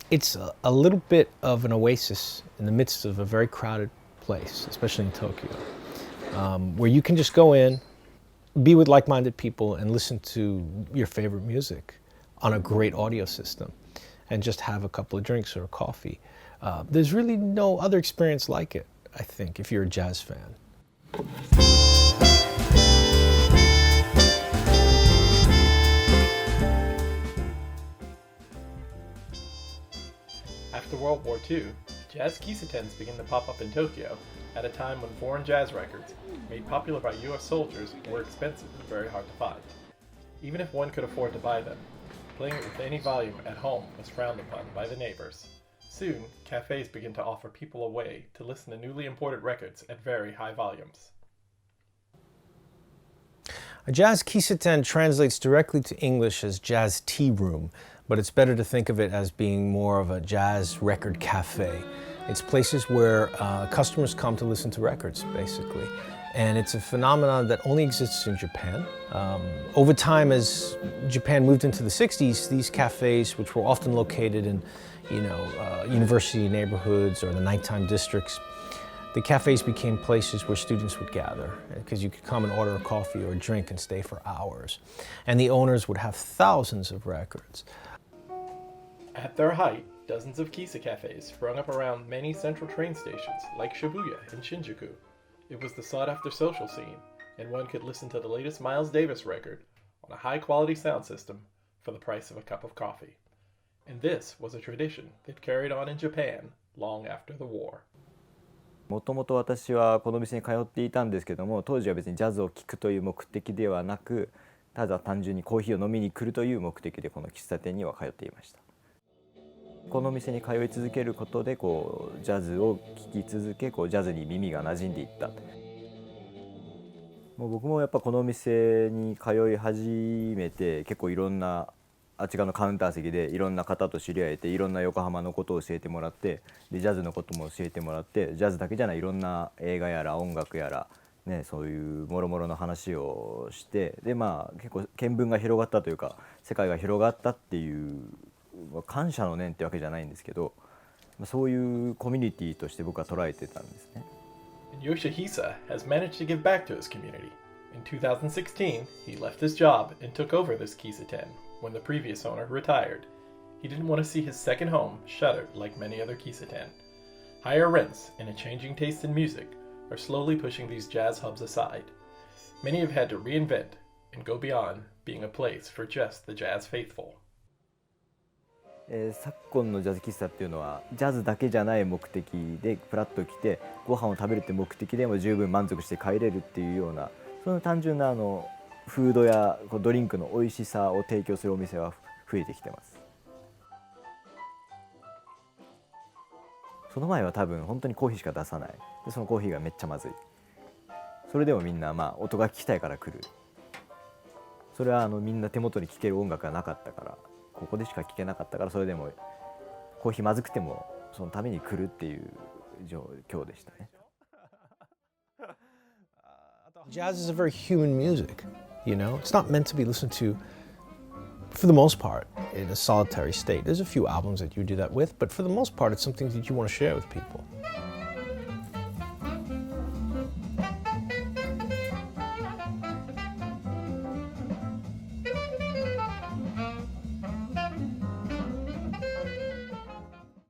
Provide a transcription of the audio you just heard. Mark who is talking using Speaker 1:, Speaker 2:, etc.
Speaker 1: It's a little bit of an oasis in the midst of a very crowded place, especially in Tokyo, where you can just go in, be with like-minded people, and listen to your favorite music on a great audio system, and just have a couple of drinks or a coffee. There's really no other experience like it, I think, if you're a jazz fan.
Speaker 2: After World War II, jazz kissantens began to pop up in Tokyo at a time when foreign jazz records, made popular by US soldiers, were expensive and very hard to find. Even if one could afford to buy them, playing it with any volume at home was frowned upon by the neighbors. Soon, cafes began to offer people a way to listen to newly imported records at very high volumes.
Speaker 1: A jazz kissanten translates directly to English as jazz tea room, but it's better to think of it as being more of a jazz record cafe. It's places where customers come to listen to records, basically. And it's a phenomenon that only exists in Japan. Over time, as Japan moved into the 60s, these cafes, which were often located in university neighborhoods or the nighttime districts, the cafes became places where students would gather because you could come and order a coffee or a drink and stay for hours. And the owners would have thousands of records.
Speaker 2: At their height, dozens of kissa cafes sprung up around many central train stations like Shibuya and Shinjuku. It was the sought-after social scene, and one could listen to the latest Miles Davis record on a high-quality sound system for the price of a cup of coffee. And this was a tradition that carried on in Japan long after the war.
Speaker 3: もともと私はこの店に通っていたんですけども、当時は別にジャズを聴くという目的ではなく、ただ単純にコーヒーを飲みに来るという目的でこの喫茶店には通っていました。この店に通い続けることでジャズを聴き続け、ジャズに耳が馴染んでいった。もう僕もやっぱこの店に通い始めて結構いろんなあっち側のカウンター席でいろんな方と知り合えて、いろんな横浜のことを教えてもらって、でジャズのことも教えてもらって、ジャズだけじゃないいろんな映画やら音楽やら、ね、そういうもろもろの話をして、で結構見聞が広がったというか、世界が広がったっていう感謝の念ってわけじゃないんですけど、そういうコミュニティとして僕は捉えてたんですね。
Speaker 2: Yoshihisa has managed to give back to his community. In 2016, he left his job and took over this kissanten when the previous owner retired. He didn't want to see his second home shuttered like many other kissanten. Higher rents and a changing taste in music are slowly pushing these jazz hubs aside. Many have had to reinvent and go beyond being a place for just the jazz faithful.
Speaker 3: 昨今のジャズ喫茶っていうのはジャズだけじゃない目的でプラッと来てご飯を食べるって目的でも十分満足して帰れるっていうような、その単純なフードやドリンクの美味しさを提供するお店は増えてきてます。その前は多分本当にコーヒーしか出さない。でそのコーヒーがめっちゃまずい。それでもみんな音が聞きたいから来る。それはみんな手元に聴ける音楽がなかったから、ここでしか聴けなかったから、それでもコーヒーまずくてもそのために来るっていう状況でしたね。
Speaker 1: Jazz is a very human music, you know? It's not meant to be listened to, for the most part, in a solitary state. There's a few albums that you do that with, but for the most part, it's something that you want to share with people.